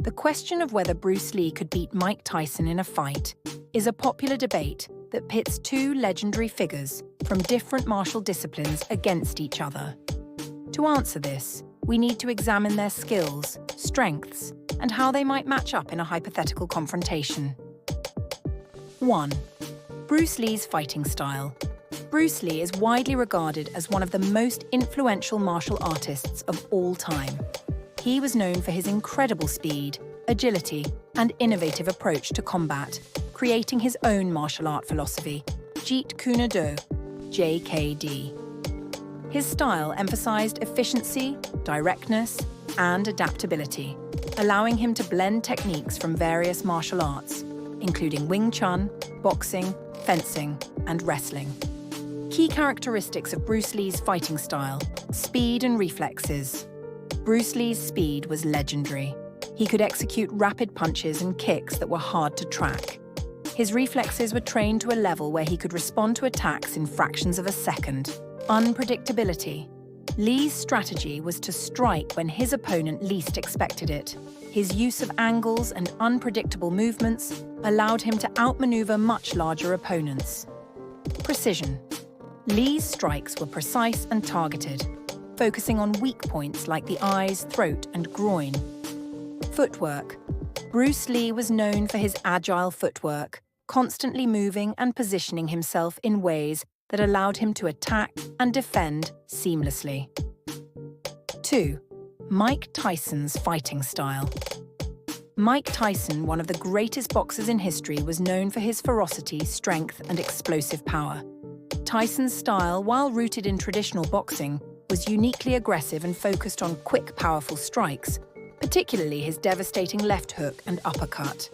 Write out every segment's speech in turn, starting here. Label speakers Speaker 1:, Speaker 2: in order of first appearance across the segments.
Speaker 1: The question of whether Bruce Lee could beat Mike Tyson in a fight is a popular debate that pits two legendary figures from different martial disciplines against each other. To answer this, we need to examine their skills, strengths, and how they might match up in a hypothetical confrontation. 1. Bruce Lee's fighting style. Bruce Lee is widely regarded as one of the most influential martial artists of all time. He was known for his incredible speed, agility, and innovative approach to combat, creating his own martial art philosophy, Jeet Kune Do, JKD. His style emphasized efficiency, directness, and adaptability, allowing him to blend techniques from various martial arts, including Wing Chun, boxing, fencing, and wrestling. Key characteristics of Bruce Lee's fighting style: speed and reflexes. Bruce Lee's speed was legendary. He could execute rapid punches and kicks that were hard to track. His reflexes were trained to a level where he could respond to attacks in fractions of a second. Unpredictability. Lee's strategy was to strike when his opponent least expected it. His use of angles and unpredictable movements allowed him to outmaneuver much larger opponents. Precision. Lee's strikes were precise and targeted, focusing on weak points like the eyes, throat, and groin. Footwork. Bruce Lee was known for his agile footwork, constantly moving and positioning himself in ways that allowed him to attack and defend seamlessly. 2. Mike Tyson's fighting style. Mike Tyson, one of the greatest boxers in history, was known for his ferocity, strength, and explosive power. Tyson's style, while rooted in traditional boxing, was uniquely aggressive and focused on quick, powerful strikes, particularly his devastating left hook and uppercut.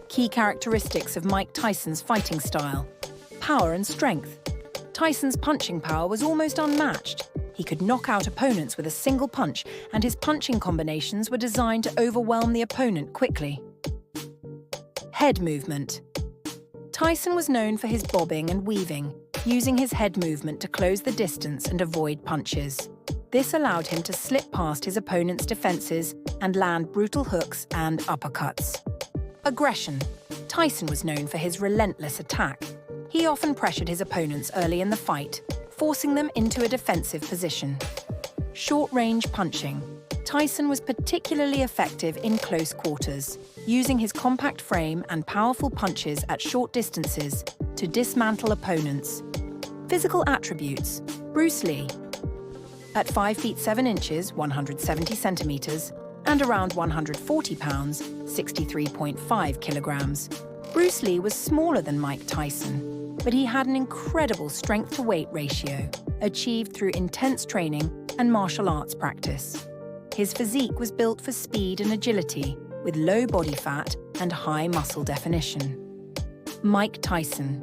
Speaker 1: Key characteristics of Mike Tyson's fighting style: power and strength. Tyson's punching power was almost unmatched. He could knock out opponents with a single punch, and his punching combinations were designed to overwhelm the opponent quickly. Head movement. Tyson was known for his bobbing and weaving, using his head movement to close the distance and avoid punches. This allowed him to slip past his opponent's defenses and land brutal hooks and uppercuts. Aggression. Tyson was known for his relentless attack. He often pressured his opponents early in the fight, forcing them into a defensive position. Short-range punching. Tyson was particularly effective in close quarters, using his compact frame and powerful punches at short distances to dismantle opponents. Physical attributes. Bruce Lee. At 5 feet 7 inches, 170 centimeters, and around 140 pounds, 63.5 kilograms, Bruce Lee was smaller than Mike Tyson, but he had an incredible strength-to-weight ratio, achieved through intense training and martial arts practice. His physique was built for speed and agility, with low body fat and high muscle definition. Mike Tyson.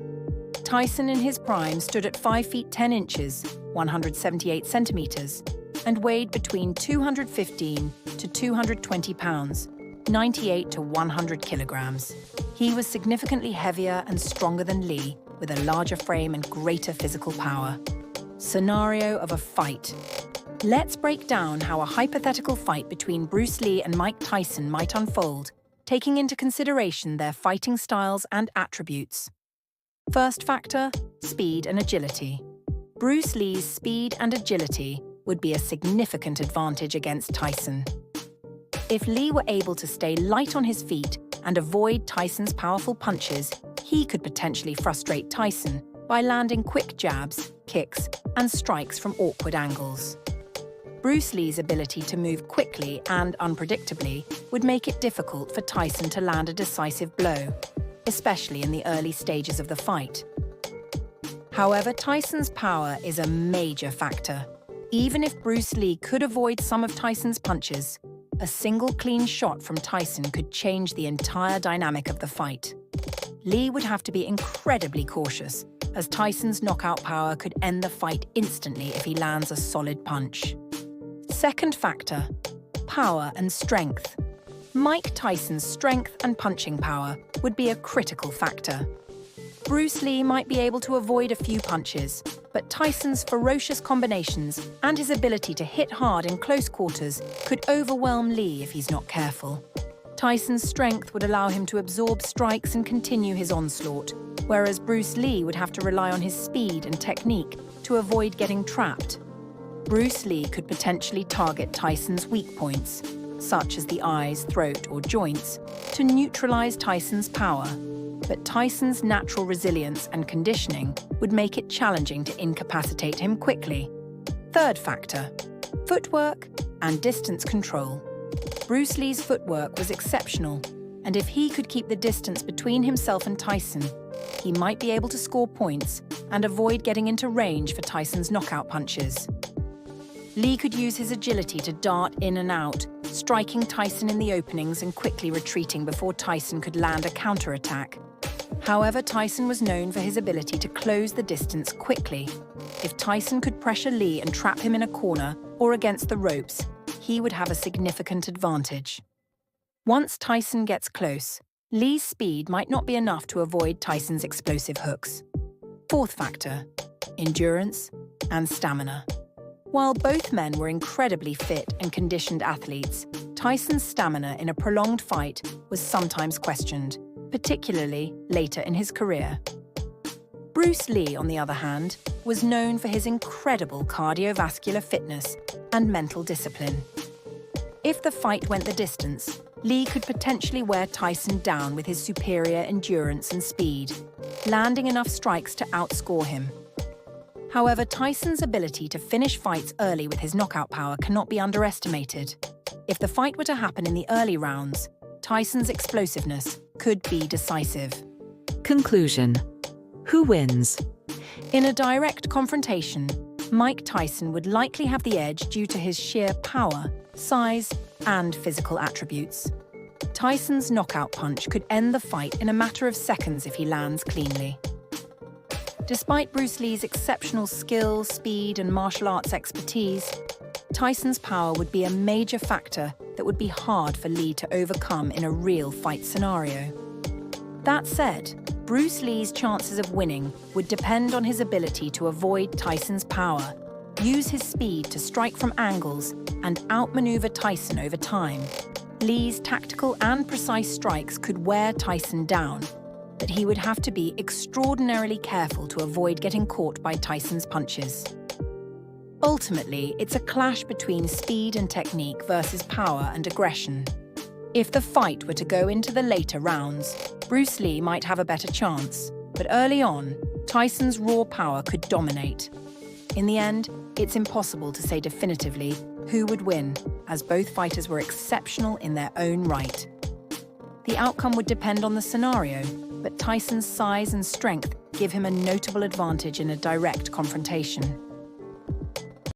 Speaker 1: Tyson in his prime stood at 5 feet 10 inches, 178 centimeters, and weighed between 215 to 220 pounds, 98 to 100 kilograms. He was significantly heavier and stronger than Lee, with a larger frame and greater physical power. Scenario of a fight. Let's break down how a hypothetical fight between Bruce Lee and Mike Tyson might unfold, taking into consideration their fighting styles and attributes. First factor, speed and agility. Bruce Lee's speed and agility would be a significant advantage against Tyson. If Lee were able to stay light on his feet and avoid Tyson's powerful punches, he could potentially frustrate Tyson by landing quick jabs, kicks, and strikes from awkward angles. Bruce Lee's ability to move quickly and unpredictably would make it difficult for Tyson to land a decisive blow, especially in the early stages of the fight. However, Tyson's power is a major factor. Even if Bruce Lee could avoid some of Tyson's punches, a single clean shot from Tyson could change the entire dynamic of the fight. Lee would have to be incredibly cautious, as Tyson's knockout power could end the fight instantly if he lands a solid punch. Second factor, power and strength. Mike Tyson's strength and punching power would be a critical factor. Bruce Lee might be able to avoid a few punches, but Tyson's ferocious combinations and his ability to hit hard in close quarters could overwhelm Lee if he's not careful. Tyson's strength would allow him to absorb strikes and continue his onslaught, whereas Bruce Lee would have to rely on his speed and technique to avoid getting trapped. Bruce Lee could potentially target Tyson's weak points, such as the eyes, throat, or joints, to neutralize Tyson's power. But Tyson's natural resilience and conditioning would make it challenging to incapacitate him quickly. Third factor: footwork and distance control. Bruce Lee's footwork was exceptional, and if he could keep the distance between himself and Tyson, he might be able to score points and avoid getting into range for Tyson's knockout punches. Lee could use his agility to dart in and out, striking Tyson in the openings and quickly retreating before Tyson could land a counterattack. However, Tyson was known for his ability to close the distance quickly. If Tyson could pressure Lee and trap him in a corner or against the ropes, he would have a significant advantage. Once Tyson gets close, Lee's speed might not be enough to avoid Tyson's explosive hooks. Fourth factor: endurance and stamina. While both men were incredibly fit and conditioned athletes, Tyson's stamina in a prolonged fight was sometimes questioned, particularly later in his career. Bruce Lee, on the other hand, was known for his incredible cardiovascular fitness and mental discipline. If the fight went the distance, Lee could potentially wear Tyson down with his superior endurance and speed, landing enough strikes to outscore him. However, Tyson's ability to finish fights early with his knockout power cannot be underestimated. If the fight were to happen in the early rounds, Tyson's explosiveness could be decisive.
Speaker 2: Conclusion: who wins?
Speaker 1: In a direct confrontation, Mike Tyson would likely have the edge due to his sheer power, size, and physical attributes. Tyson's knockout punch could end the fight in a matter of seconds if he lands cleanly. Despite Bruce Lee's exceptional skill, speed, and martial arts expertise, Tyson's power would be a major factor that would be hard for Lee to overcome in a real fight scenario. That said, Bruce Lee's chances of winning would depend on his ability to avoid Tyson's power, use his speed to strike from angles, and outmaneuver Tyson over time. Lee's tactical and precise strikes could wear Tyson down, but he would have to be extraordinarily careful to avoid getting caught by Tyson's punches. Ultimately, it's a clash between speed and technique versus power and aggression. If the fight were to go into the later rounds, Bruce Lee might have a better chance, but early on, Tyson's raw power could dominate. In the end, it's impossible to say definitively who would win, as both fighters were exceptional in their own right. The outcome would depend on the scenario, but Tyson's size and strength give him a notable advantage in a direct confrontation.